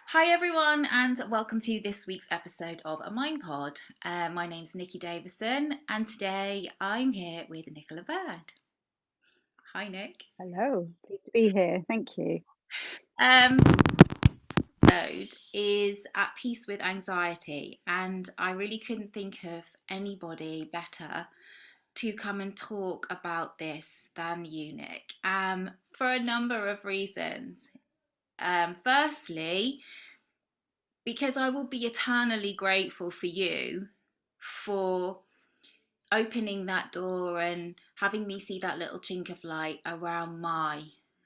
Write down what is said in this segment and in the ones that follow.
Hi, everyone, and welcome to this week's episode of A Mind Pod. My name's Nikki Davison, and today I'm here with Nicola Bird. Hi, Nick. Hello, pleased to be here. Thank you. Um, episode is at peace with anxiety, and I really couldn't think of anybody better to come and talk about this than you, Nick, for a number of reasons. Firstly, because I will be eternally grateful for you for opening that door and having me see that little chink of light around my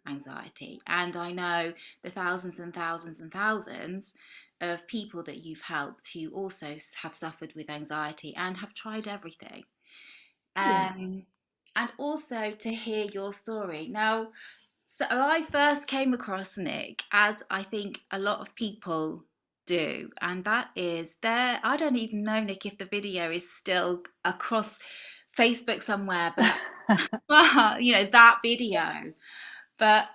anxiety. And I know the thousands and thousands and thousands of people that you've helped who also have suffered with anxiety and have tried everything. Yeah. Um, and also to hear your story. Now, so I first came across Nick, as I think a lot of people do, and that is there. I don't even know, Nick, if the video is still across Facebook somewhere, but that video. But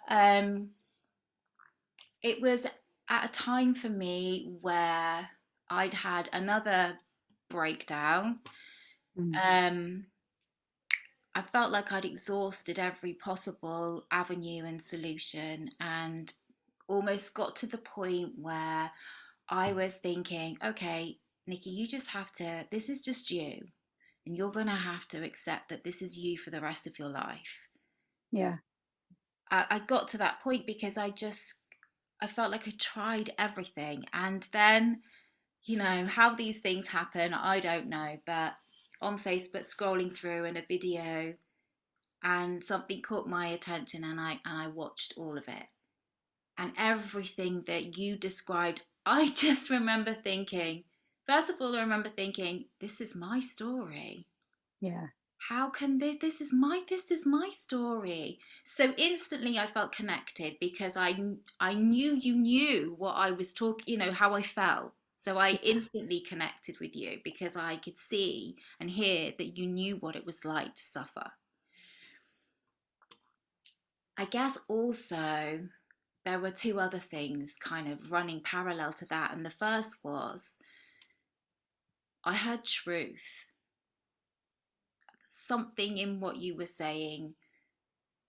it was at a time for me where I'd had another breakdown. Mm. Um, I felt like I'd exhausted every possible avenue and solution, and almost got to the point where I was thinking, okay, Nikki, you just have to, this is just you, and you're going to have to accept that this is you for the rest of your life. Yeah. I got to that point because I felt like I tried everything. And then, how these things happen, I don't know, but on Facebook, scrolling through and a video, and something caught my attention, and I watched all of it. And everything that you described, I just remember thinking, first of all, I remember thinking, this is my story. Yeah. How can this is my story? So instantly I felt connected because I knew you knew what I was talking, how I felt. So I Yeah. instantly connected with you because I could see and hear that you knew what it was like to suffer. I guess also there were two other things kind of running parallel to that. And the first was I heard truth. Something in what you were saying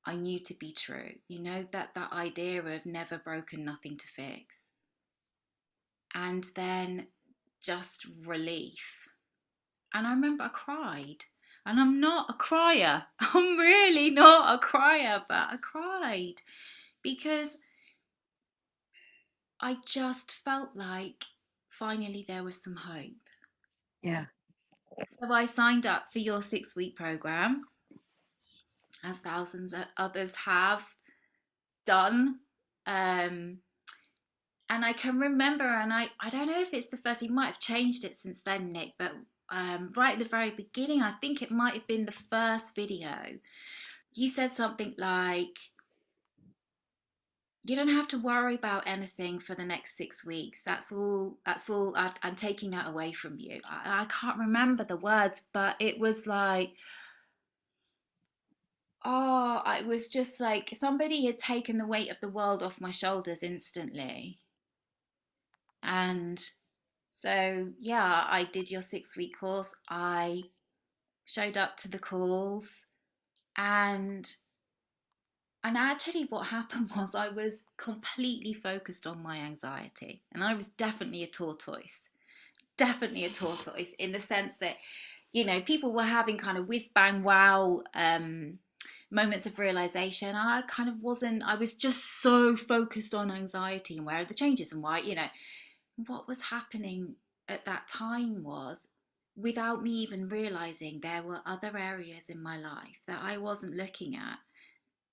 I knew to be true. That idea of never broken, nothing to fix. And then just relief. And I remember I cried. And I'm not a crier. I'm really not a crier, but I cried because I just felt like finally there was some hope. Yeah. So I signed up for your 6 week program, as thousands of others have done. Um, and I can remember, and I don't know if it's the first, you might have changed it since then, Nick, but right at the very beginning, I think it might have been the first video. You said something like, you don't have to worry about anything for the next 6 weeks. That's all. I'm taking that away from you. I can't remember the words, but it was like, oh, it was just like somebody had taken the weight of the world off my shoulders instantly. And so, yeah, I did your 6 week course. I showed up to the calls, and actually what happened was I was completely focused on my anxiety, and I was definitely a tortoise. Definitely a tortoise in the sense that, people were having kind of whiz bang wow moments of realization. I kind of wasn't, I was just so focused on anxiety and where are the changes and why, what was happening at that time was, without me even realizing, there were other areas in my life that I wasn't looking at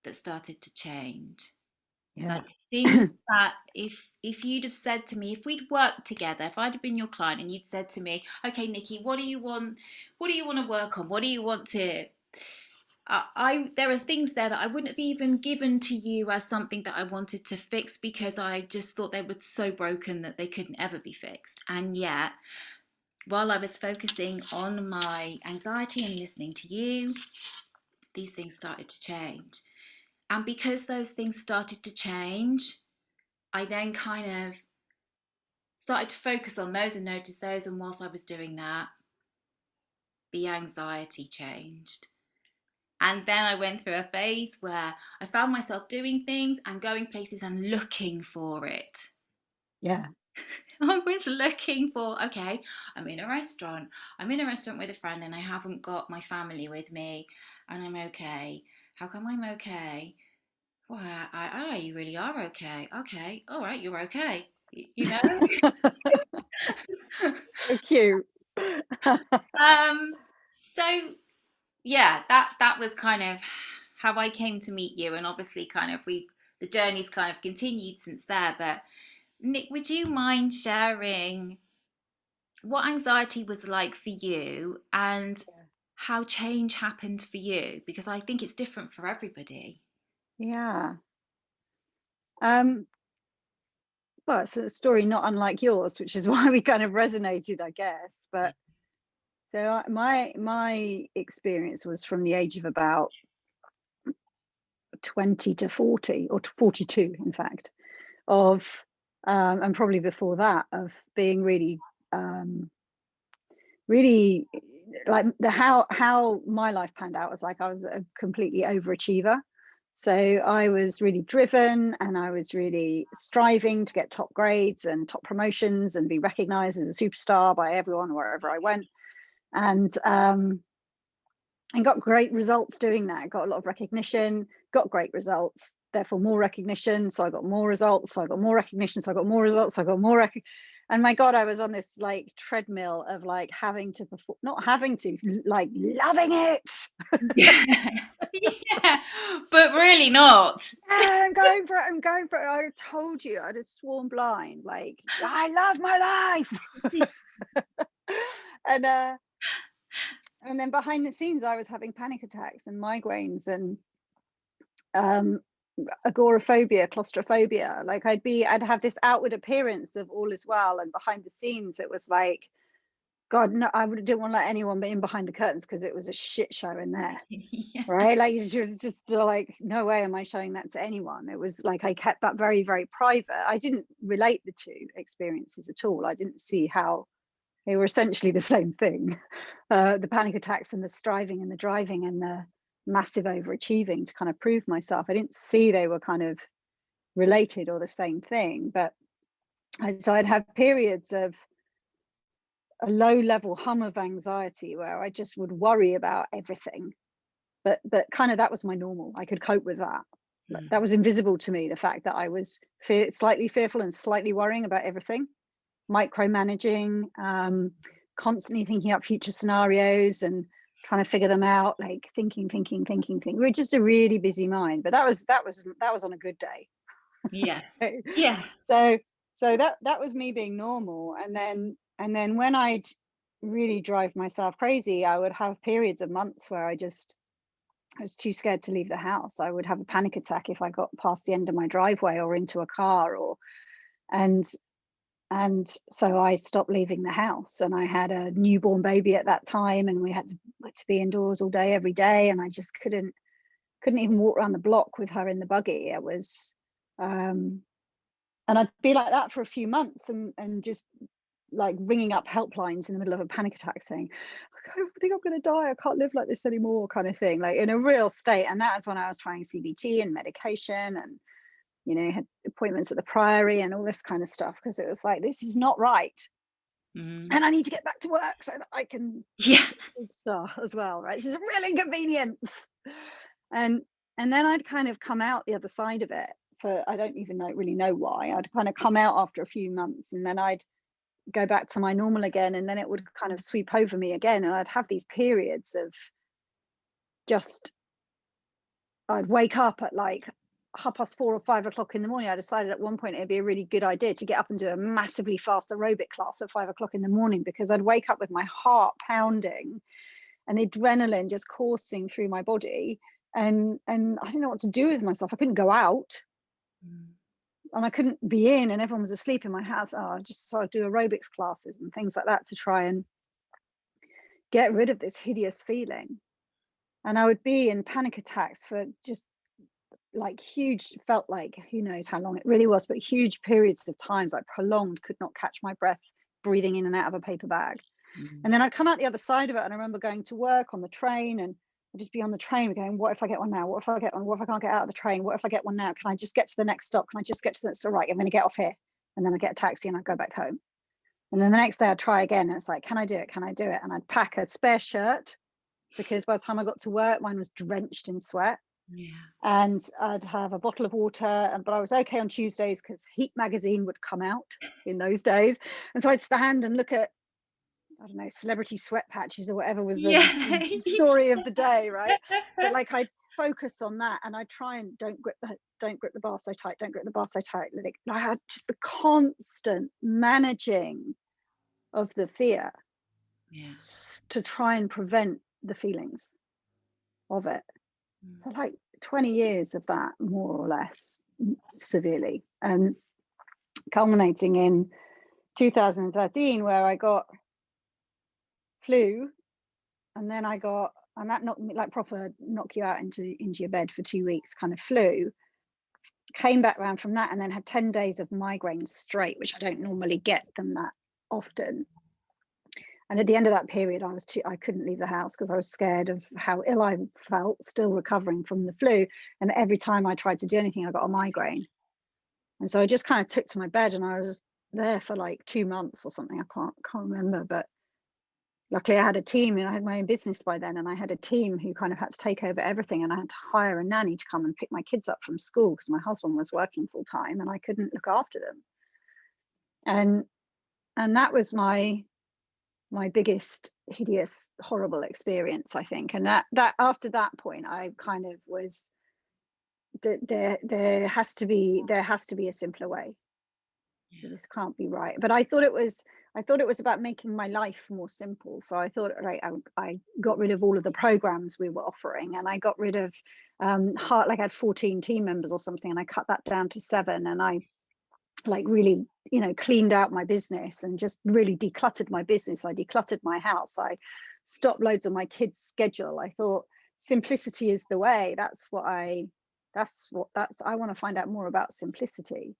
that started to change. Yeah. Like things that if you'd have said to me, if we'd worked together, if I'd have been your client and you'd said to me, okay, Nikki, what do you want? What do you want to work on? What do you want to I there are things there that I wouldn't have even given to you as something that I wanted to fix because I just thought they were so broken that they couldn't ever be fixed. And yet, while I was focusing on my anxiety and listening to you, these things started to change. And because those things started to change, I then kind of started to focus on those and notice those. And whilst I was doing that, the anxiety changed. And then I went through a phase where I found myself doing things and going places and looking for it. Yeah. I was looking for, okay, I'm in a restaurant. I'm in a restaurant with a friend and I haven't got my family with me and I'm okay. How come I'm okay? Well, you really are okay. Okay, all right, you're okay. You know? So cute. um, so yeah, that was kind of how I came to meet you, and obviously, kind of the journey's kind of continued since there. But Nick, would you mind sharing what anxiety was like for you and how change happened for you? Because I think it's different for everybody. Yeah. Um, well, it's a story not unlike yours, which is why we kind of resonated, I guess. But so my experience was from the age of about 20 to 40, or to 42, in fact, of and probably before that, of being um, really like how my life panned out was like I was a completely overachiever. So I was really driven and I was really striving to get top grades and top promotions and be recognized as a superstar by everyone wherever I went. And and got great results doing that. Got a lot of recognition, got great results, therefore more recognition. So I got more results, so I got more recognition, so I got more results, so I got more and my God, I was on this like treadmill of like having to perform, not having to, like loving it. Yeah, but really not. Yeah, I'm going for it, I'm going for it. I'd have told you, I'd have sworn blind, like, I love my life. and and then behind the scenes, I was having panic attacks and migraines and um agoraphobia, claustrophobia. Like I'd have this outward appearance of all is well, and behind the scenes, it was like, God, no, didn't want to let anyone be in behind the curtains because it was a shit show in there. Yeah. Right? Like you're just like, no way am I showing that to anyone. It was like I kept that very, very private. I didn't relate the two experiences at all. I didn't see how they were essentially the same thing. The panic attacks and the striving and the driving and the massive overachieving to kind of prove myself. I didn't see they were kind of related or the same thing. But so I'd have periods of a low level hum of anxiety where I just would worry about everything. But kind of that was my normal. I could cope with that. Like, that Mm. was invisible to me, the fact that I was slightly fearful and slightly worrying about everything, micromanaging, constantly thinking up future scenarios and trying to figure them out, like thinking. We're just a really busy mind. But that was on a good day. Yeah. Yeah. so so that was me being normal. And then when I'd really drive myself crazy, I would have periods of months where I was too scared to leave the house. I would have a panic attack if I got past the end of my driveway or into a car, or and and so I stopped leaving the house. And I had a newborn baby at that time, and we had to be indoors all day every day, and I just couldn't even walk around the block with her in the buggy. It was and I'd be like that for a few months, and just like ringing up helplines in the middle of a panic attack saying, I think I'm going to die, I can't live like this anymore, kind of thing, like in a real state. And that was when I was trying CBT and medication, and had appointments at the Priory and all this kind of stuff, because it was like, this is not right, Mm. and I need to get back to work so that I can Yeah. star as well, right? This is a real inconvenience. and and then I'd kind of come out the other side of it, for I don't even really know why. I'd kind of come out after a few months, and then I'd go back to my normal again, and then it would kind of sweep over me again, and I'd have these periods of just, I'd wake up at like 4:30 or 5 o'clock in the morning. I decided at one point it'd be a really good idea to get up and do a massively fast aerobic class at 5 o'clock in the morning, because I'd wake up with my heart pounding and adrenaline just coursing through my body, and I didn't know what to do with myself. I couldn't go out, Mm. and I couldn't be in, and everyone was asleep in my house. I just started to do aerobics classes and things like that to try and get rid of this hideous feeling. And I would be in panic attacks for just like huge, felt like, who knows how long it really was, but huge periods of times, like prolonged, could not catch my breath, breathing in and out of a paper bag. And Mm. then I'd come out the other side of it, and I remember going to work on the train, and I'd just be on the train going, what if I get one now? What if I get one? What if I can't get out of the train? What if I get one now? Can I just get to the next stop? Can I just get to the, so right, I'm going to get off here. And then I get a taxi and I go back home. And then the next day I'd try again. And it's like, can I do it? Can I do it? And I'd pack a spare shirt, because by the time I got to work, mine was drenched in sweat. Yeah. And I'd have a bottle of water, but I was okay on Tuesdays because Heat magazine would come out in those days. And so I'd stand and look at, I don't know, celebrity sweat patches or whatever was the Yeah. story of the day, right? But like I'd focus on that, and I'd try and don't grip the bar so tight, don't grip the bar so tight. Like, I had just the constant managing of the fear Yeah. to try and prevent the feelings of it. Mm. So like 20 years of that, more or less, severely, and culminating in 2013, where I got flu, and then I got, and that knocked me, like proper knock you out into your bed for 2 weeks kind of flu. Came back round from that, and then had 10 days of migraines straight, which I don't normally get them that often. And at the end of that period, I couldn't leave the house because I was scared of how ill I felt, still recovering from the flu. And every time I tried to do anything, I got a migraine. And so I just kind of took to my bed, and I was there for like 2 months or something. I can't remember, but luckily I had a team, and I had my own business by then, and I had a team who kind of had to take over everything, and I had to hire a nanny to come and pick my kids up from school because my husband was working full time and I couldn't look after them. And that was my biggest hideous horrible experience, I think. And that after that point, I kind of was, there has to be a simpler way. Yeah. This can't be right. But I thought it was about making my life more simple. So I thought, right, I got rid of all of the programs we were offering, and I got rid of like I had 14 team members or something, and I cut that down to 7, and I like really, cleaned out my business and just really decluttered my business. I decluttered my house. I stopped loads of my kids' schedule. I thought simplicity is the way. I want to find out more about simplicity.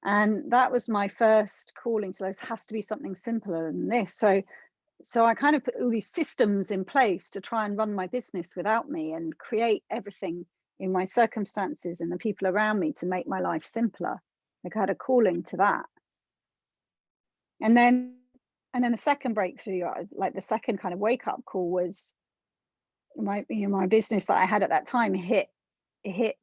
And that was my first calling. So there has to be something simpler than this. So I kind of put all these systems in place to try and run my business without me, and create everything in my circumstances and the people around me to make my life simpler. Like I had a calling to that. And then the second breakthrough, like the second kind of wake up call, was my business that I had at that time hit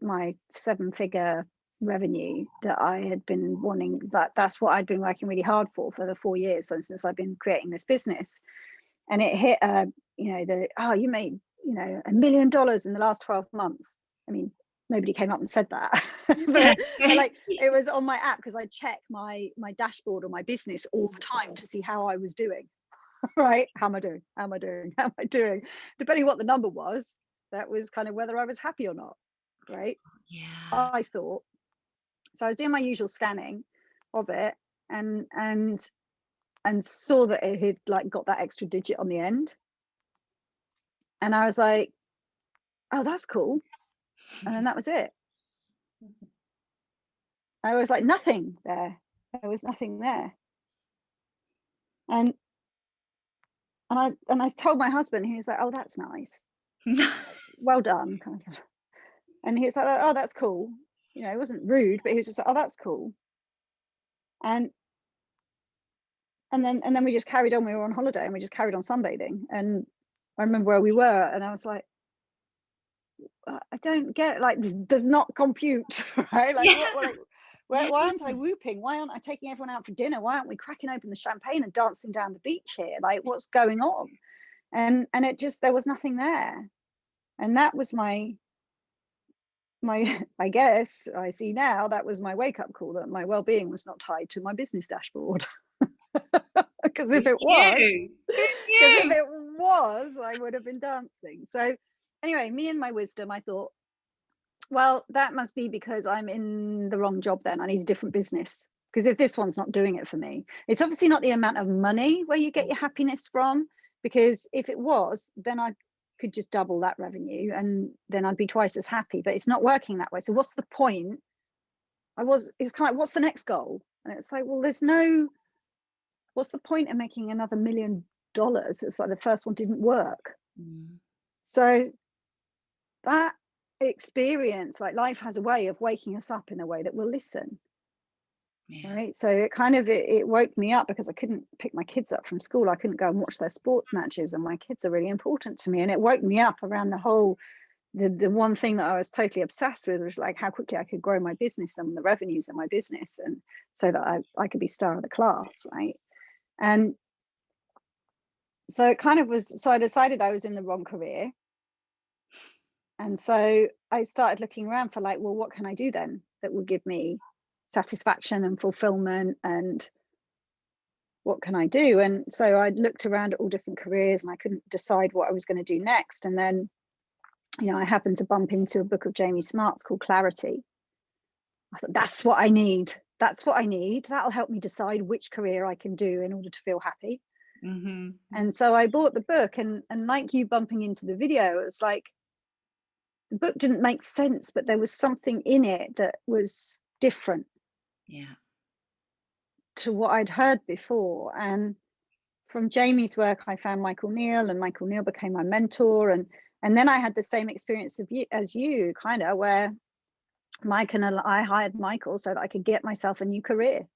my 7-figure revenue that I had been wanting. That's what I'd been working really hard for the 4 years since I've been creating this business. And it hit you made $1 million in the last 12 months. I mean, nobody came up and said that. Yeah. but like, it was on my app, because I check my dashboard on my business all the time to see how I was doing. Right, how am I doing, depending what the number was. That was kind of whether I was happy or not, right? Yeah. I thought. So I was doing my usual scanning of it, and saw that it had like got that extra digit on the end, and I was like, oh, that's cool. And then that was it. I was like, nothing there. There was nothing there. And I told my husband, he was like, oh, that's nice. Well done, kind of. And he was like, oh, that's cool. It wasn't rude, but he was just like, oh, that's cool. And then we just carried on. We were on holiday, and we just carried on sunbathing. And I remember where we were, and I was like, I don't get it. Like, this does not compute, right? Like, Yeah. what like, why aren't I whooping? Why aren't I taking everyone out for dinner? Why aren't we cracking open the champagne and dancing down the beach here? Like, what's going on? And it just, there was nothing there. And that was my I guess I see now, that was my wake up call, that my well-being was not tied to my business dashboard. Because Good if it was, you. Good you. I would have been dancing. So anyway, me and my wisdom, I thought, well, that must be because I'm in the wrong job then. I need a different business. Because if this one's not doing it for me, it's obviously not the amount of money where you get your happiness from. Because if it was, then I'd could just double that revenue and then I'd be twice as happy, but it's not working that way. So what's the point? It was kind of like, what's the next goal? And it's like, well, what's the point of making another $1 million? It's like the first one didn't work. Mm. So that experience, like life has a way of waking us up in a way that we'll listen. Yeah. Right. So it woke me up because I couldn't pick my kids up from school. I couldn't go and watch their sports matches, and my kids are really important to me. And it woke me up around the one thing that I was totally obsessed with was like how quickly I could grow my business and the revenues in my business, and so that I could be star of the class. Right. And so it kind of was, so I decided I was in the wrong career. And so I started looking around for like, well, what can I do then that will give me satisfaction and fulfillment, and what can I do? And so I looked around at all different careers and I couldn't decide what I was going to do next. And then, I happened to bump into a book of Jamie Smart's called Clarity. I thought, that's what I need. That's what I need. That'll help me decide which career I can do in order to feel happy. Mm-hmm. And so I bought the book, and like you bumping into the video, it was like the book didn't make sense, but there was something in it that was different Yeah. to what I'd heard before. And from Jamie's work, I found Michael Neal, and Michael Neal became my mentor. And then I had the same experience as you, kind of, where Mike and I hired Michael so that I could get myself a new career.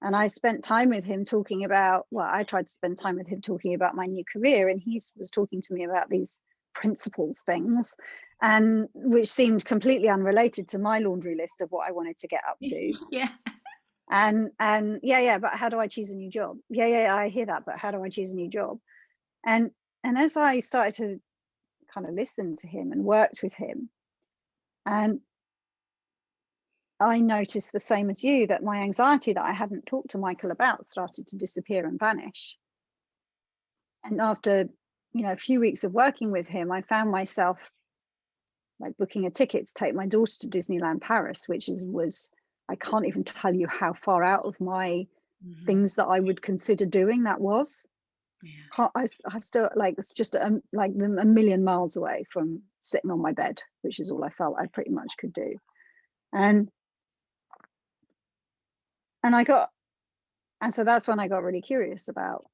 And I spent time with him talking about, well, I tried to spend time with him talking about my new career, and he was talking to me about these principles things, and which seemed completely unrelated to my laundry list of what I wanted to get up to. Yeah. And yeah, but how do I choose a new job? Yeah, I hear that, but how do I choose a new job? And as I started to kind of listen to him and worked with him, and I noticed the same as you, that my anxiety that I hadn't talked to Michael about started to disappear and vanish. And after, a few weeks of working with him, I found myself like booking a ticket to take my daughter to Disneyland Paris, which was, I can't even tell you how far out of my Mm-hmm. things that I would consider doing that was. Yeah. I still, like, it's just like a million miles away from sitting on my bed, which is all I felt I pretty much could do. And so that's when I got really curious about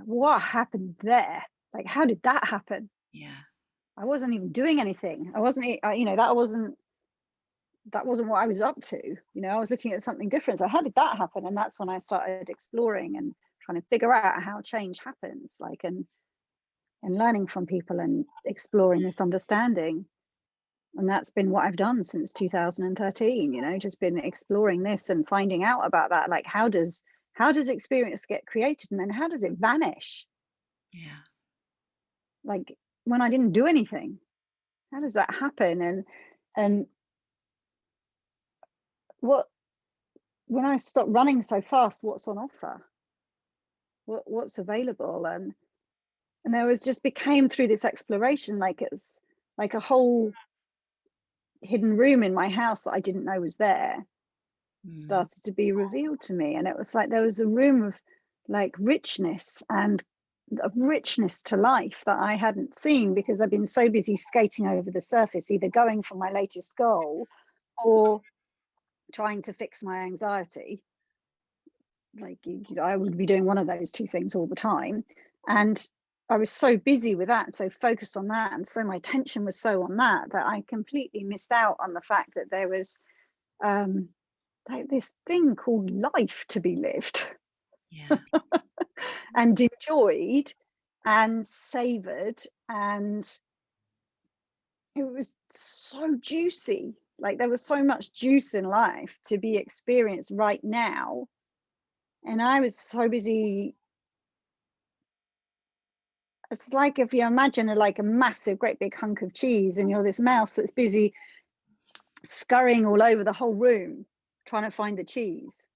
what happened there. Like, how did that happen? Yeah. I wasn't even doing anything. I wasn't, that wasn't what I was up to. I was looking at something different. So how did that happen? And that's when I started exploring and trying to figure out how change happens, like, and learning from people and exploring this understanding. And that's been what I've done since 2013, just been exploring this and finding out about that. Like, how does experience get created, and then how does it vanish? Yeah. Like, when I didn't do anything, how does that happen? And when I stopped running so fast, what's on offer? What's available? And there was just became, through this exploration, like it's like a whole hidden room in my house that I didn't know was there started to be revealed to me. And it was like there was a room of like richness and a richness to life that I hadn't seen, because I've been so busy skating over the surface, either going for my latest goal or trying to fix my anxiety. Like, I would be doing one of those two things all the time. And I was so busy with that, so focused on that, and so my attention was so on that I completely missed out on the fact that there was like this thing called life to be lived. Yeah. And enjoyed and savored, and it was so juicy. Like, there was so much juice in life to be experienced right now, and I was so busy. It's like if you imagine like a massive great big hunk of cheese, and you're this mouse that's busy scurrying all over the whole room trying to find the cheese.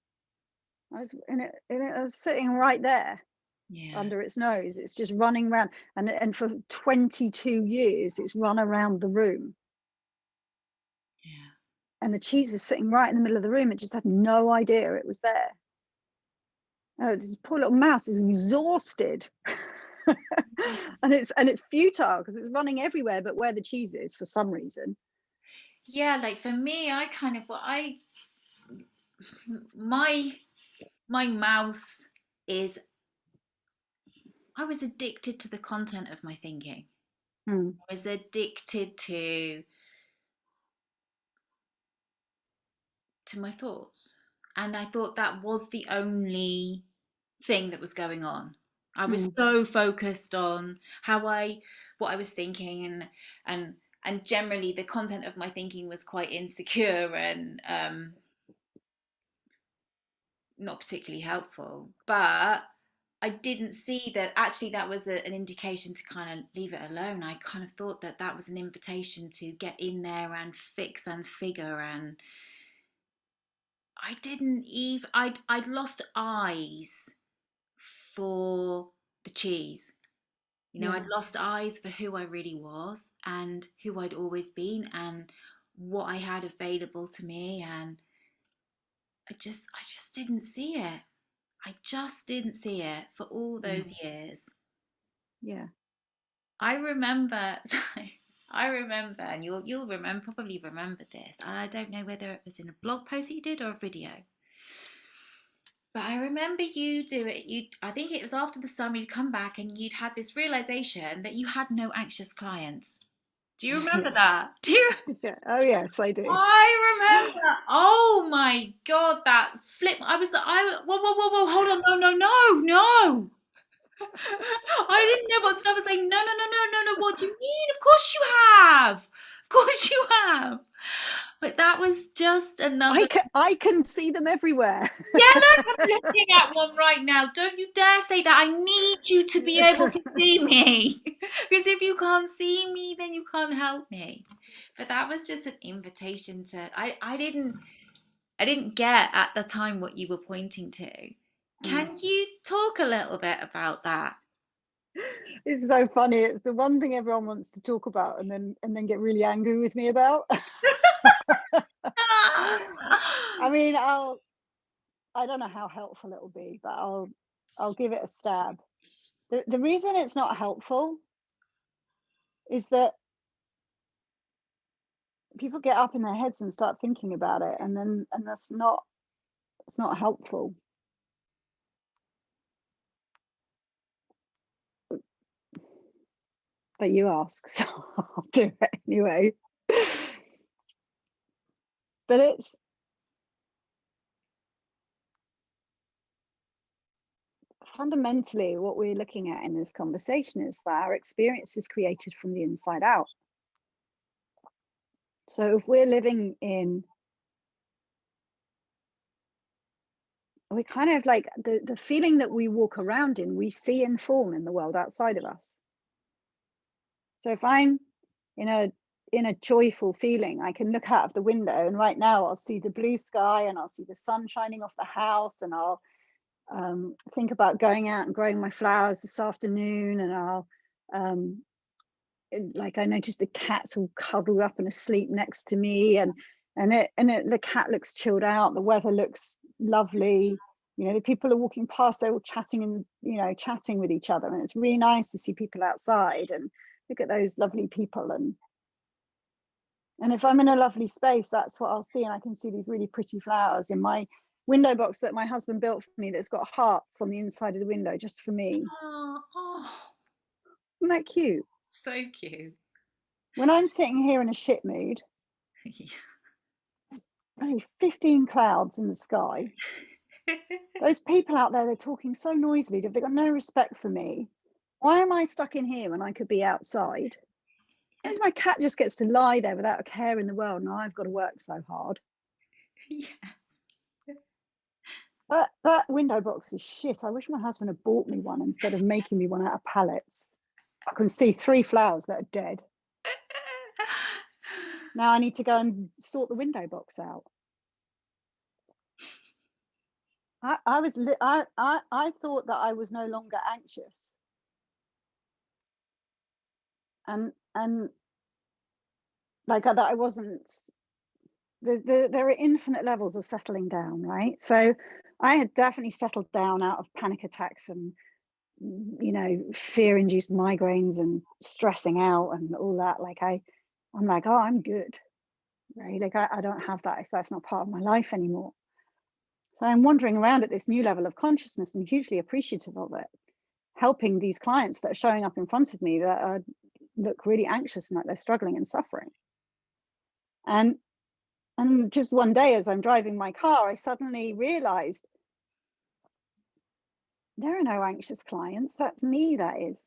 I was in it, and it was sitting right there. Yeah. Under its nose. It's just running around, and for 22 years it's run around the room. Yeah. And the cheese is sitting right in the middle of the room. It just had no idea it was there. Oh, this poor little mouse is exhausted. And it's futile because it's running everywhere but where the cheese is for some reason. Yeah, like for me, I kind of what I my my mouse is I was addicted to the content of my thinking. Mm, I was addicted to my thoughts. And I thought that was the only thing that was going on. I was mm, so focused on what I was thinking, and and generally the content of my thinking was quite insecure and not particularly helpful. But I didn't see that actually that was an indication to kind of leave it alone. I kind of thought that that was an invitation to get in there and fix and figure, and I didn't even I'd lost eyes for the cheese. You know, I'd yeah, lost eyes for who I really was and who I'd always been and what I had available to me, and I just didn't see it. I just didn't see it for all those mm, years. yeah. I remember I remember, and you'll remember, probably remember this, and I don't know whether it was in a blog post that you did or a video. But I remember you do it. You, I think it was after the summer. You'd come back and you'd had this realization that you had no anxious clients. Do you remember Yeah, that? Do you? yeah. Oh yes, I do. I remember. Oh my God, that flip! I was. I. Whoa, whoa, whoa, whoa! Hold on! No, no, no, no! I didn't know what to do. I was like, no, no, no, no, no, no. What do you mean? Of course you have. Of course you have. But that was just I another. can I can see them everywhere. Yeah, look, I'm looking at one right now. Don't you dare say that. I need you to be able to see me. Because if you can't see me, then you can't help me. But that was just an invitation to I didn't get at the time what you were pointing to. Mm. Can you talk a little bit about that? It's so funny. It's the one thing everyone wants to talk about and then get really angry with me about. I mean, I don't know how helpful it'll be, but I'll give it a stab. The reason it's not helpful is that people get up in their heads and start thinking about it, and that's not it's not helpful. But you ask, so I'll do it anyway. But it's fundamentally what we're looking at in this conversation is that our experience is created from the inside out. So if we're living in, we kind of like the feeling that we walk around in, we see and form in the world outside of us. So if I'm in a joyful feeling, I can look out of the window, and right now I'll see the blue sky and I'll see the sun shining off the house, and I'll think about going out and growing my flowers this afternoon, and I'll um, like I noticed the cat's all cuddled up and asleep next to me, and the cat looks chilled out. The weather looks lovely. You know, the people are walking past, they're all chatting and chatting with each other, and it's really nice to see people outside and look at those lovely people. And if I'm in a lovely space, that's what I'll see, and I can see these really pretty flowers in my window box that my husband built for me, that's got hearts on the inside of the window just for me. Oh, oh, Isn't that cute? so cute. When I'm sitting here in a shit mood, there's only 15 clouds in the sky. Those people out there, they're talking so noisily. They've got no respect for me. Why am I stuck in here when I could be outside? Whereas my cat just gets to lie there without a care in the world, and I've got to work so hard. Yeah. That window box is shit. I wish my husband had bought me one instead of making me one out of pallets. I can see 3 flowers that are dead. Now I need to go and sort the window box out. I thought that I was no longer anxious, and like that I wasn't. There are infinite levels of settling down, right? So I had definitely settled down out of panic attacks and fear-induced migraines and stressing out and all that. I'm like, oh, I'm good, right? Like I don't have that. That's not part of my life anymore. So I'm wandering around at this new level of consciousness and hugely appreciative of it, helping these clients that are showing up in front of me that look really anxious and like they're struggling and suffering. And just one day as I'm driving my car, I suddenly realized there are no anxious clients. That's me, that is.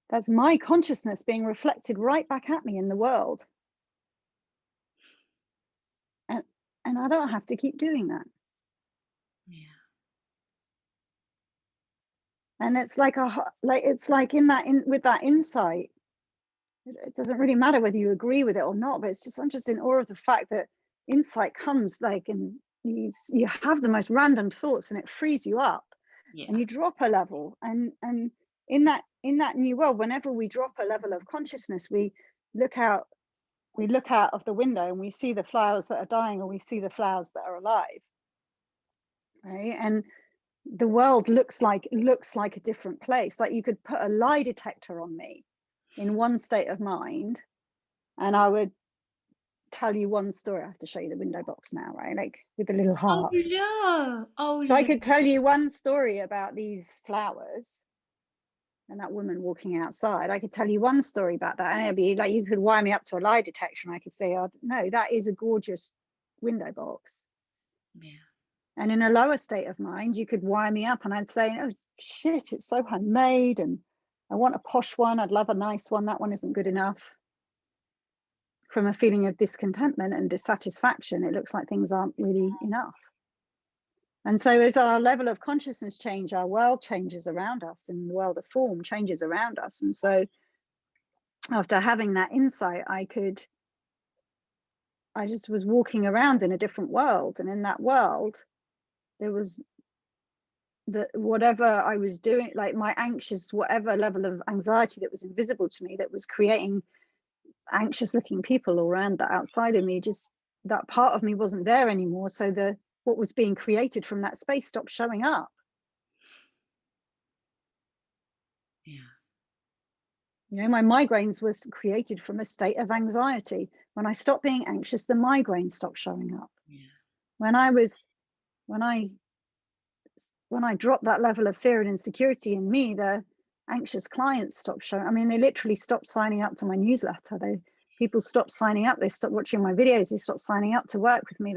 That's my consciousness being reflected right back at me in the world. And I don't have to keep doing that. Yeah. And it's like with that insight, it doesn't really matter whether you agree with it or not, but I'm just in awe of the fact that insight comes and you have the most random thoughts and it frees you up and Yeah. you drop a level and in that new world, whenever we drop a level of consciousness, look out we look out of the window and we see the flowers that are dying or we see the flowers that are alive, right? And the world looks like a different place. Like you could put a lie detector on me in one state of mind and I would tell you one story. I have to show you the window box now, right? Like with the little Oh hearts. no. Oh So I no. could tell you one story about these flowers and that woman walking outside. I could tell you one story about that, and it'd be like you could wire me up to a lie detection. I could say, oh, no, that is a gorgeous window box. Yeah. And in a lower state of mind, you could wire me up and I'd say, oh, shit, it's so homemade and I want a posh one. I'd love a nice one. That one isn't good enough. From a feeling of discontentment and dissatisfaction, it looks like things aren't really enough. And so as our level of consciousness change, our world changes around us and the world of form changes around us. And so after having that insight, I just was walking around in a different world. And in that world, there was whatever I was doing, like my anxious, whatever level of anxiety that was invisible to me, that was creating anxious looking people around that outside of me, just that part of me wasn't there anymore. So what was being created from that space stopped showing up. Yeah. My migraines was created from a state of anxiety. When I stopped being anxious, the migraine stopped showing up. Yeah. When I dropped that level of fear and insecurity in me, the anxious clients stopped showing. I mean, they literally stopped signing up to my newsletter. People stopped signing up. They stopped watching my videos. They stopped signing up to work with me.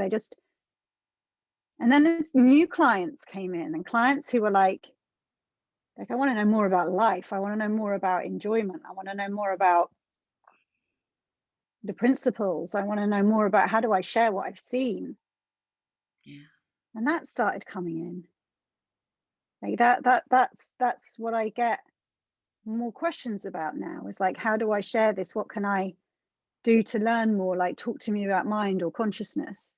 And then new clients came in, and clients who were like, I want to know more about life. I want to know more about enjoyment. I want to know more about the principles. I want to know more about how do I share what I've seen. Yeah. And that started coming in. Like that's what I get more questions about now, is like, how do I share this? What can I do to learn more? Like, talk to me about mind or consciousness.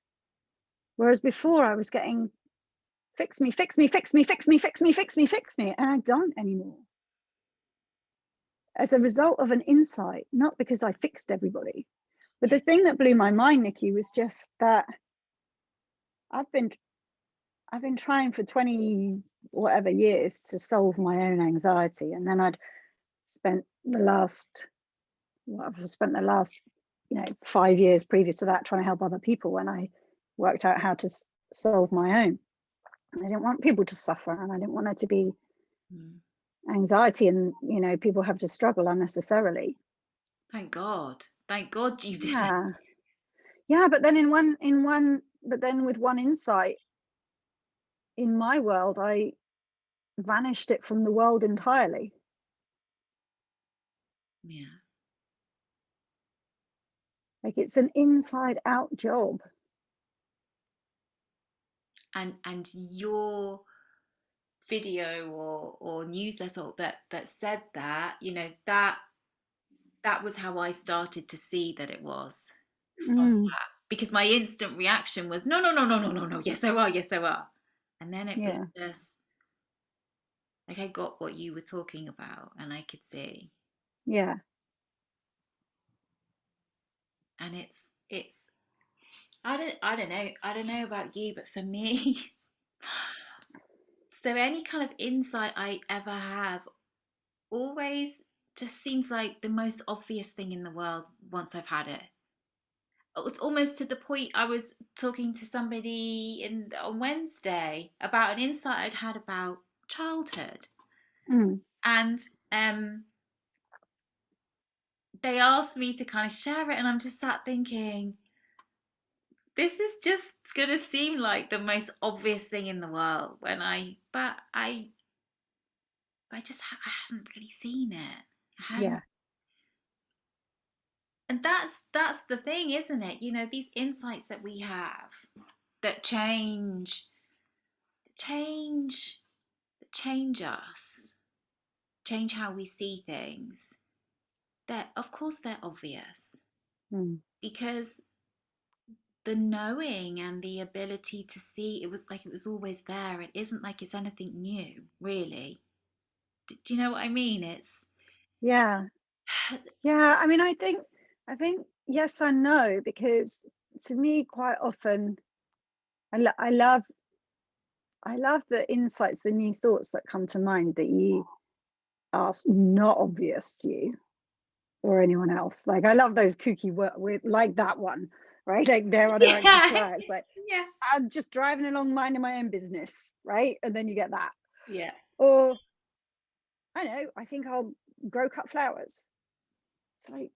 Whereas before I was getting fix me, fix me, fix me, fix me, fix me, fix me, fix me. And I don't anymore. As a result of an insight, not because I fixed everybody. But Yeah. the thing that blew my mind, Nikki, was just that I've been trying for 20 whatever years to solve my own anxiety. And then I've spent the last 5 years previous to that trying to help other people when I worked out how to solve my own. And I didn't want people to suffer, and I didn't want there to be Mm. anxiety and people have to struggle unnecessarily. Thank God. Thank God you did it. Yeah. But then with one insight in my world, I vanished it from the world entirely. Yeah. Like, it's an inside out job. And your video or newsletter that said that, that was how I started to see that it was from Mm, that. Because my instant reaction was, no, no, no, no, no, no, no. Yes, there are. Yes, there are. And then it was yeah. just like I got what you were talking about and I could see. Yeah. And it's I don't know. I don't know about you, but for me, So any kind of insight I ever have always just seems like the most obvious thing in the world once I've had it. It's almost to the point I was talking to somebody on Wednesday about an insight I'd had about childhood. Mm, And they asked me to kind of share it, and I'm just sat thinking, this is just gonna seem like the most obvious thing in the world when I just I hadn't really seen it. I hadn't, yeah. and that's the thing, isn't it? You know, these insights that we have that change, change us, change how we see things. That of course they're obvious Mm, because the knowing and the ability to see, it was like it was always there. It isn't like it's anything new, really. Do you know what I mean? It's yeah. Yeah. I mean, I think yes and no, because to me, quite often, I love, the insights, the new thoughts that come to mind that you are not obvious to you or anyone else. Like I love those kooky like that one, right? Like their other anxious yeah, clients, like yeah, I'm just driving along minding my own business, right? And then you get that. yeah, Or I know, I think I'll grow cut flowers. It's like,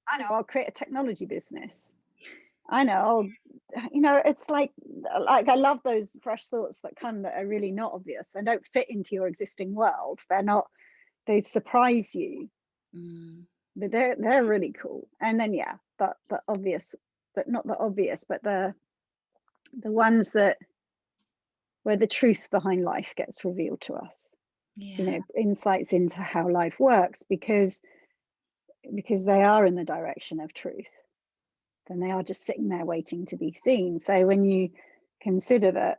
I know I'll create a technology business. I know it's like I love those fresh thoughts that come that are really not obvious and don't fit into your existing world. They're not, they surprise you, mm, but they're really cool. And then yeah, the obvious, but not the obvious, but the ones that where the truth behind life gets revealed to us. yeah, Insights into how life works, because they are in the direction of truth, then they are just sitting there waiting to be seen. So when you consider that,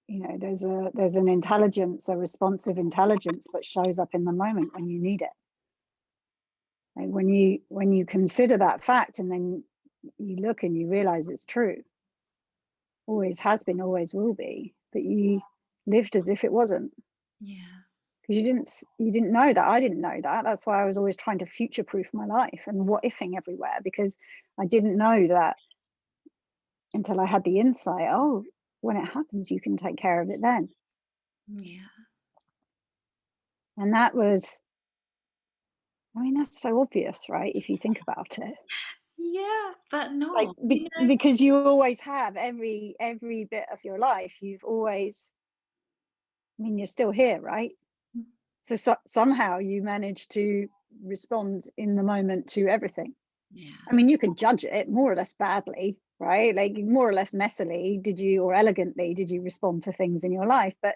there's an intelligence, a responsive intelligence that shows up in the moment when you need it. And when you consider that fact, and then you look and you realize it's true, always has been, always will be, but you lived as if it wasn't, yeah, because you didn't know that. I didn't know that. That's why I was always trying to future proof my life and what ifing everywhere, because I didn't know that until I had the insight. Oh, when it happens, you can take care of it then. yeah, And that was, I mean, that's so obvious, right? If you think about it, yeah, but like not, you know. because you always have, every bit of your life, you've always, I mean, you're still here, right? So somehow you manage to respond in the moment to everything. Yeah, I mean, you can judge it more or less badly, right? Like more or less messily, or elegantly did you respond to things in your life? But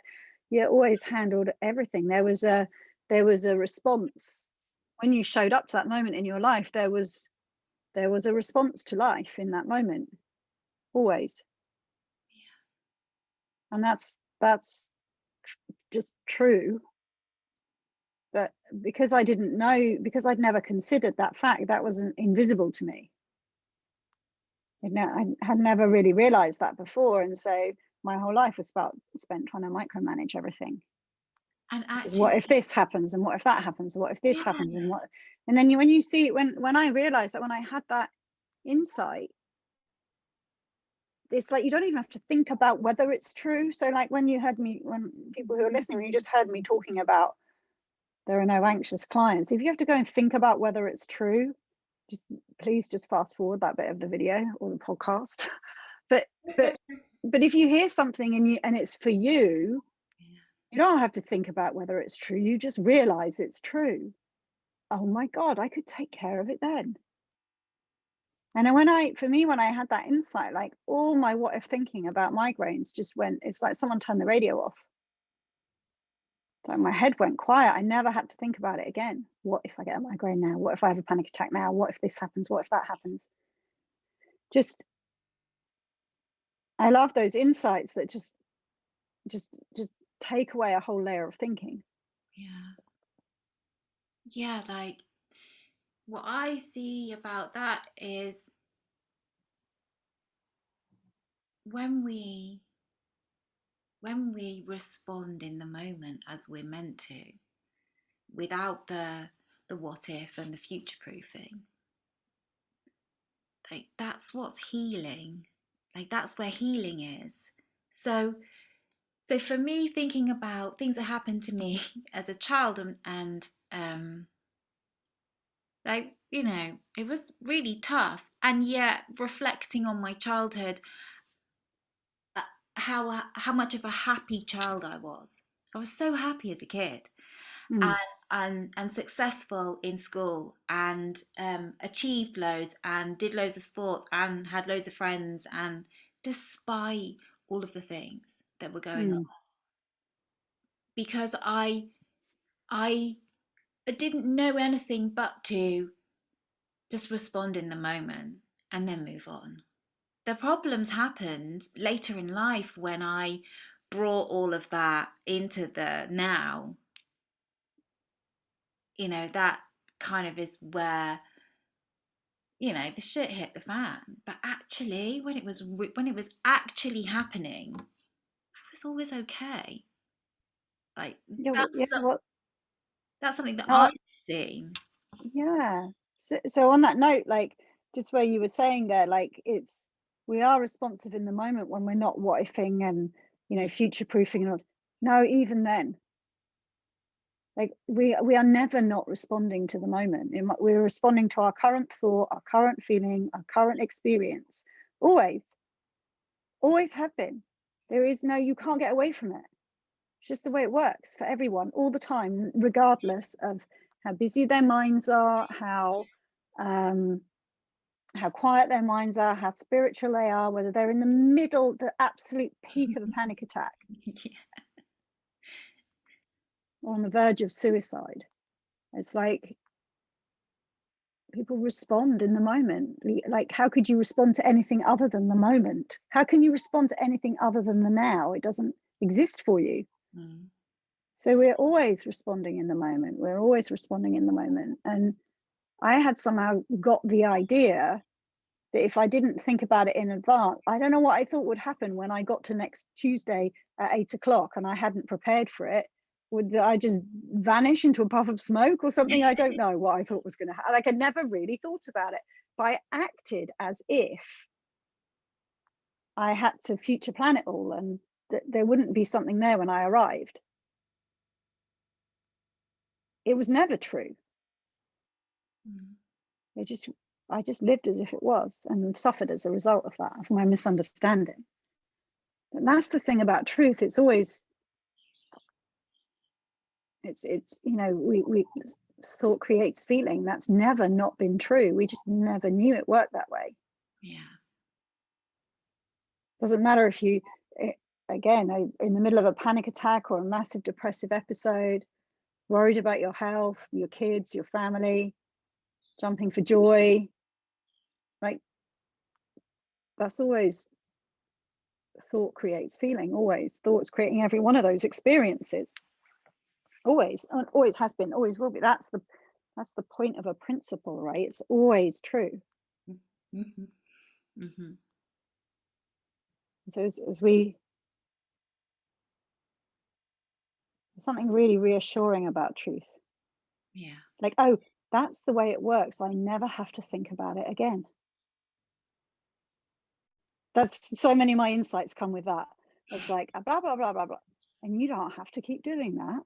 you always handled everything. There was a response when you showed up to that moment in your life. There was a response to life in that moment, always. And that's just true. But because I didn't know, because I'd never considered that fact, that wasn't invisible to me. I had never really realized that before. And so my whole life was spent trying to micromanage everything. and Because what if actually, this happens, and what if that happens, and what if this yeah, happens, and then when you see, when I realized that, when I had that insight, it's like you don't even have to think about whether it's true. So like when people who are listening, when you just heard me talking about there are no anxious clients, if you have to go and think about whether it's true, just please just fast forward that bit of the video or the podcast. but but but if you hear something and it's for you, you don't have to think about whether it's true. You just realize it's true. Oh my God, I could take care of it then. And when I had that insight, like all my what if thinking about migraines just went, it's like someone turned the radio off. So my head went quiet. I never had to think about it again. What if I get a migraine now? What if I have a panic attack now? What if this happens? What if that happens? Just, I love those insights that just take away a whole layer of thinking. yeah, yeah. Like what I see about that is when we when we respond in the moment as we're meant to, without the what if and the future proofing, like that's what's healing. Like that's where healing is. So so for me, thinking about things that happened to me as a child, and like, it was really tough, and yet reflecting on my childhood, uh, how much of a happy child I was. I was so happy as a kid, Mm, and successful in school, and achieved loads, and did loads of sports, and had loads of friends, and despite all of the things that were going on, mm. because I didn't know anything but to just respond in the moment and then move on. The problems happened later in life when I brought all of that into the now. That kind of is where the shit hit the fan. But actually, when it was actually happening, I was always okay. Like Yeah, that's yeah. Well, that's something that no, I've seen. yeah. So on that note, like just where you were saying there, like we are responsive in the moment when we're not what ifing and future proofing and all. No, even then, like we are never not responding to the moment. We're responding to our current thought, our current feeling, our current experience. Always, always have been. You can't get away from it. It's just the way it works for everyone all the time, regardless of how busy their minds are, um, how quiet their minds are, how spiritual they are, whether they're in the middle, the absolute peak of a panic attack, or on the verge of suicide. It's like people respond in the moment. Like, how could you respond to anything other than the moment? How can you respond to anything other than the now? It doesn't exist for you. Mm. So we're always responding in the moment. We're always responding in the moment. And I had somehow got the idea that if I didn't think about it in advance, I don't know what I thought would happen when I got to next Tuesday at 8 o'clock and I hadn't prepared for it. Would I just vanish into a puff of smoke or something? I don't know what I thought was going to happen. Like I never really thought about it, but I acted as if I had to future plan it all and that there wouldn't be something there when I arrived. It was never true. Mm. It just I just lived as if it was and suffered as a result of that, of my misunderstanding. And that's the thing about truth. It's we thought creates feeling. That's never not been true. We just never knew it worked that way. Yeah. Doesn't matter if you again in the middle of a panic attack or a massive depressive episode, worried about your health, your kids, your family, jumping for joy. Like that's always thought creates feeling. Always thoughts creating every one of those experiences. Always, and always has been, always will be. That's the point of a principle, right? It's always true. Mm-hmm. Mm-hmm. So as we something really reassuring about truth, Yeah. like, oh, that's the way it works. I never have to think about it again. That's so many of my insights come with that. It's like blah blah blah blah blah, and you don't have to keep doing that,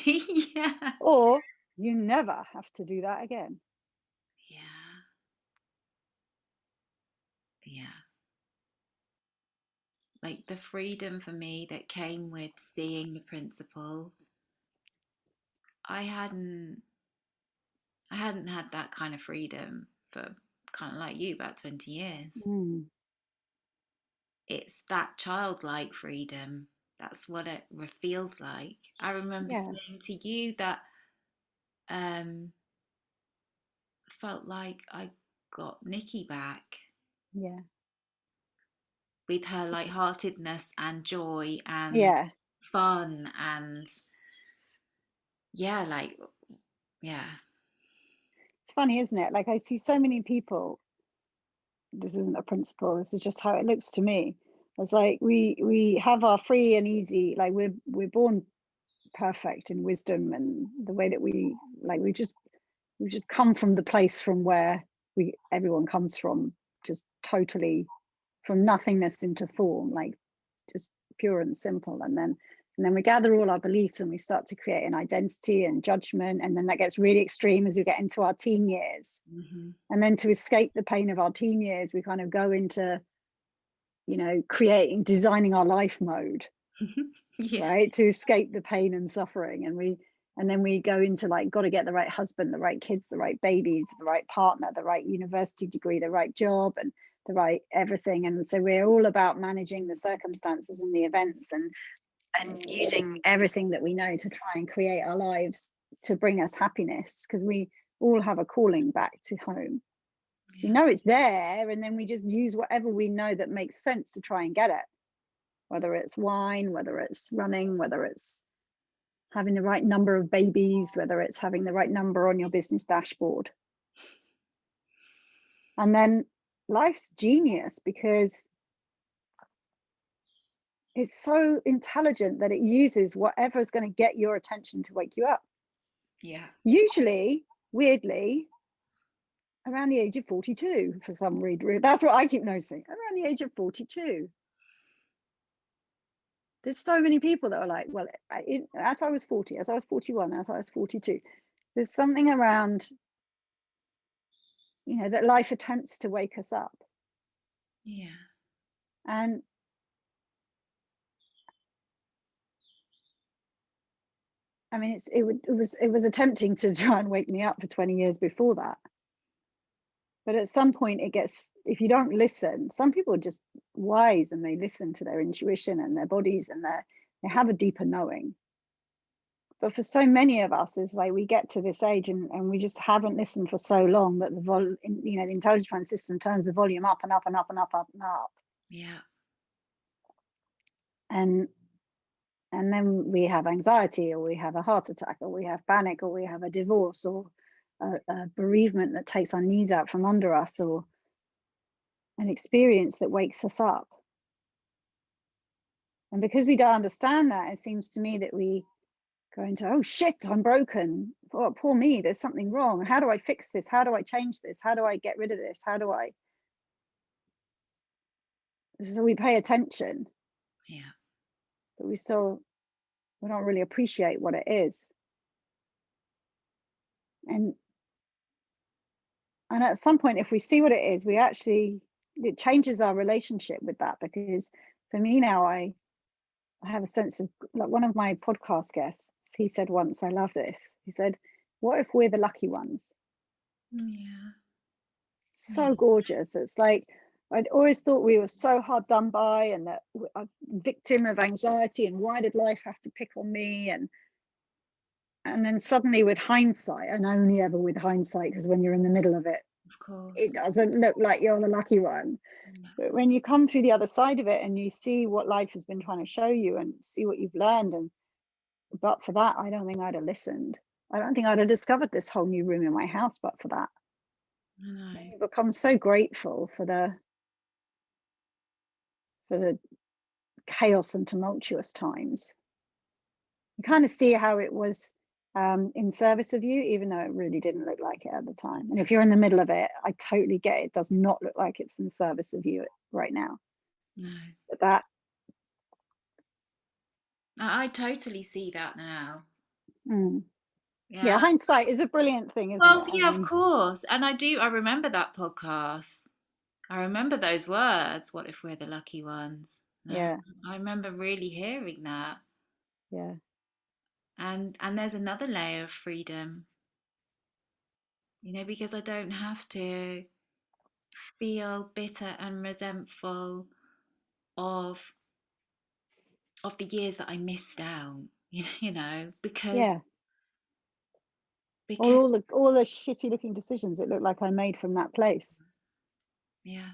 Yeah. or you never have to do that again. Yeah. Yeah. Like the freedom for me that came with seeing the principles. I hadn't I hadn't had that kind of freedom for kind of like you about 20 years. Mm, It's that childlike freedom. That's what it feels like. I remember yeah, saying to you that um felt like I got Nikki back yeah, with her lightheartedness and joy and yeah. fun, and yeah, like, yeah. It's funny, isn't it? Like I see so many people. This isn't a principle. This is just how it looks to me. It's like we have our free and easy, like we're born perfect in wisdom and the way that we like we just come from the place from where we everyone comes from, just totally from nothingness into form, like just pure and simple. And then we gather all our beliefs and we start to create an identity and judgment, and then that gets really extreme as we get into our teen years. Mm-hmm. And then to escape the pain of our teen years, we kind of go into, creating, designing our life mode, Yeah. right, to escape the pain and suffering. And then we go into like, got to get the right husband, the right kids, the right babies, the right partner, the right university degree, the right job, and the right everything. And so we're all about managing the circumstances and the events, and using everything that we know to try and create our lives to bring us happiness, because we all have a calling back to home. We Yeah. know it's there, and then we just use whatever we know that makes sense to try and get it, whether it's wine, whether it's running, whether it's having the right number of babies, whether it's having the right number on your business dashboard. And then life's genius because it's so intelligent that it uses whatever's going to get your attention to wake you up. Yeah. Usually, weirdly, around the age of 42, for some reason. That's what I keep noticing. Around the age of 42. There's so many people that are like, well, as I was 40, as I was 41, as I was 42, there's something around, that life attempts to wake us up. Yeah. And I mean, it was attempting to try and wake me up for 20 years before that. But at some point it gets, if you don't listen, some people are just wise and they listen to their intuition and their bodies, and they have a deeper knowing. But for so many of us, it's like we get to this age and we just haven't listened for so long that the intelligence plan system turns the volume up and up and up and up, up and up. Yeah. And then we have anxiety, or we have a heart attack, or we have panic, or we have a divorce, or a bereavement that takes our knees out from under us, or an experience that wakes us up. And because we don't understand that, it seems to me that we go into, oh shit, I'm broken. Oh, poor me, there's something wrong. How do I fix this? How do I change this? How do I get rid of this? So we pay attention, Yeah. but we don't really appreciate what it is. And at some point, if we see what it is, it changes our relationship with that. Because for me now, I have a sense of, like, one of my podcast guests, he said once, I love this. He said, what if we're the lucky ones? Yeah. So gorgeous. It's like, I'd always thought we were so hard done by, and that I'm a victim of anxiety, and why did life have to pick on me? And then suddenly, with hindsight, and only ever with hindsight, because when you're in the middle of it, Of course. it doesn't look like you're the lucky one. Yeah. But when you come through the other side of it and you see what life has been trying to show you and see what you've learned, but for that, I don't think I'd have listened. I don't think I'd have discovered this whole new room in my house, but for that. I know. You become so grateful for the chaos and tumultuous times. You kind of see how it was in service of you, even though it really didn't look like it at the time. And if you're in the middle of it, I totally get it. It does not look like it's in service of you right now. No. But that, I totally see that now. yeah, Yeah. hindsight is a brilliant thing, isn't it? Well, I yeah, of mean, course. And I remember that podcast. I remember those words. What if we're the lucky ones? yeah, I remember really hearing that. yeah, And there's another layer of freedom, because I don't have to feel bitter and resentful of the years that I missed out, because yeah. Or because all the shitty looking decisions it looked like I made from that place. yeah,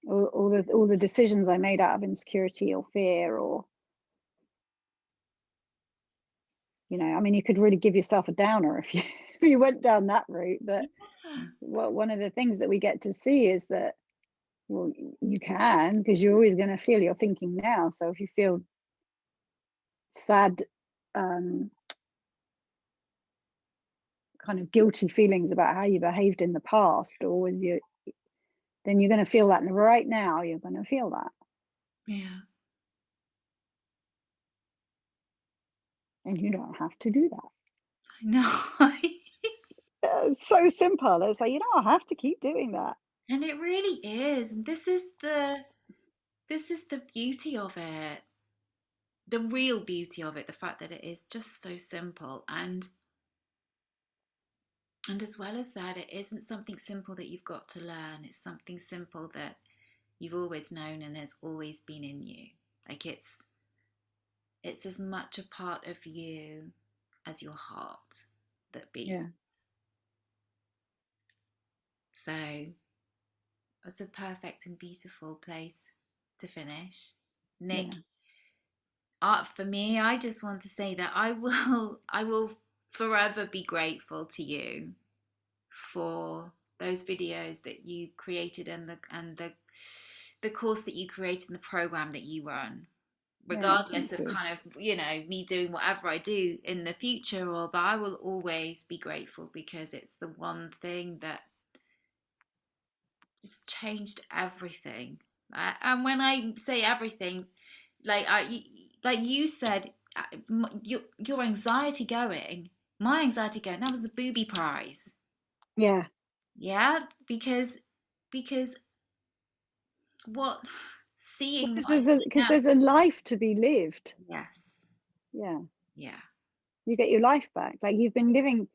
All the decisions I made out of insecurity or fear, or I mean, you could really give yourself a downer if you if you went down that route. But yeah, one of the things that we get to see is that Well, you can, because you're always going to feel your thinking now. So if you feel sad, um, kind of guilty feelings about how you behaved in the past, or with you, then you're going to feel that right now. You're going to feel that, Yeah. and you don't have to do that. I know. It's so simple. It's like, you don't have to keep doing that. And it really is. And this is the beauty of it. The real beauty of it, the fact that it is just so simple, and as well as that, it isn't something simple that you've got to learn. It's something simple that you've always known and has always been in you. Like it's as much a part of you as your heart that Yeah, beats. So it's a perfect and beautiful place to finish. Nick, yeah, for me, I just want to say that I will forever be grateful to you for those videos that you created, and the course that you created and the program that you run, yeah. regardless Thank of you. kind of me doing whatever I do in the future, or but I will always be grateful because it's the one thing that just changed everything. And when I say everything, like you said, your anxiety going, my anxiety going, that was the booby prize. Yeah, Yeah, because what seeing what I see because now. there's a life to be lived. Yes. Yeah, Yeah. you get your life back. Like you've been living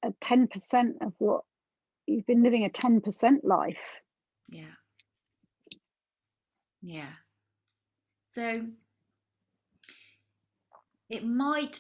a 10% of what you've been living a 10% life. Yeah. Yeah. So it might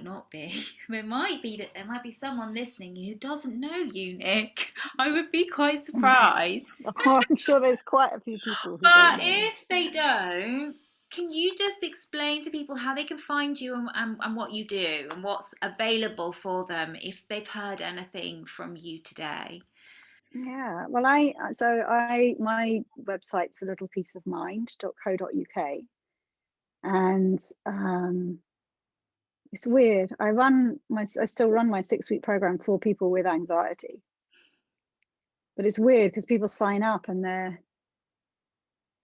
not be. It might be that there might be someone listening who doesn't know you, Nick. I would be quite surprised. I'm sure there's quite a few people who don't But know me. if they don't, can you just explain to people how they can find you, and what you do and what's available for them if they've heard anything from you today? Yeah, well, I my website's a little piece of mind.co.uk, and it's weird. I still run my 6-week program for people with anxiety, but it's weird because people sign up and they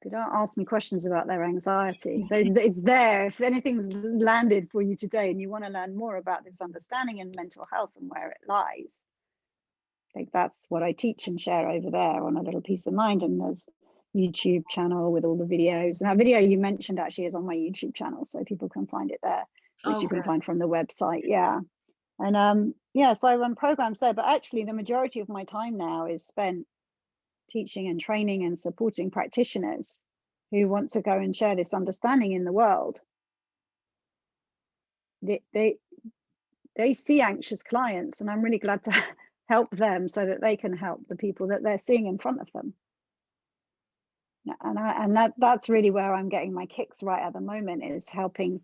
don't ask me questions about their anxiety. So it's there. If anything's landed for you today and you want to learn more about this understanding and mental health and where it lies, like that's what I teach and share over there on a little piece of mind. And there's YouTube channel with all the videos. And that video you mentioned actually is on my YouTube channel, so people can find it there, which Oh, you can good. find from the website. Yeah. And yeah, so I run programs there, but actually the majority of my time now is spent teaching and training and supporting practitioners who want to go and share this understanding in the world. They they, they see anxious clients, and I'm really glad to help them so that they can help the people that they're seeing in front of them. And that's really where I'm getting my kicks right at the moment, is helping,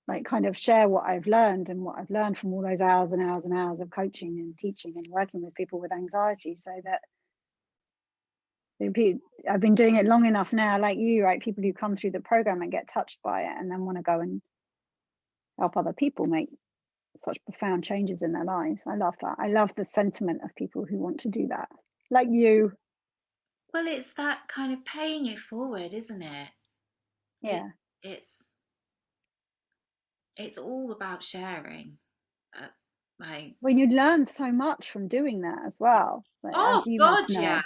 like, kind of share what I've learned and what I've learned from all those hours and hours and hours of coaching and teaching and working with people with anxiety, so that I've been doing it long enough now, like you, right? People who come through the program and get touched by it and then want to go and help other people make such profound changes in their lives. I love that. I love the sentiment of people who want to do that, like you. Well, it's that kind of paying it forward, isn't it? It Yeah. it's it's all about sharing. Uh, like, Well, you learn so much from doing that as well, oh as you God, must yeah, know.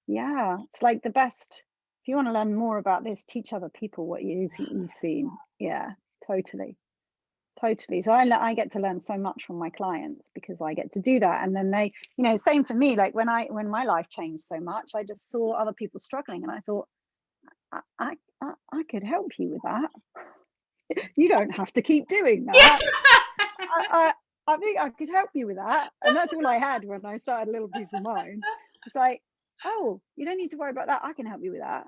Yeah, it's like the best. If you want to learn more about this, teach other people what you've seen. Yeah, totally. Totally. So I get to learn so much from my clients because I get to do that. And then they, same for me. Like when my life changed so much, I just saw other people struggling, and I thought, I could help you with that. You don't have to keep doing that. I, I think I could help you with that. And that's all I had when I started a little piece of mind. It's like, oh, you don't need to worry about that. I can help you with that.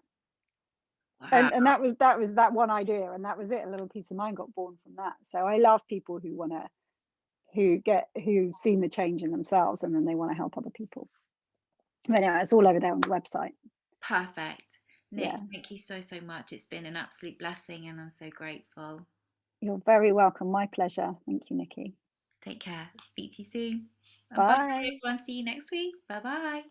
wow. And that was that one idea, and that was it. A little piece of mind got born from that. So I love people who've seen the change in themselves, and then they want to help other people. But anyway, it's all over there on the website. Perfect. Nick, Yeah, thank you so, so much. It's been an absolute blessing and I'm so grateful. you're very welcome. My pleasure. Thank you, Nikki. Take care. Speak to you soon. And bye, Bye. everyone. See you next week. Bye bye.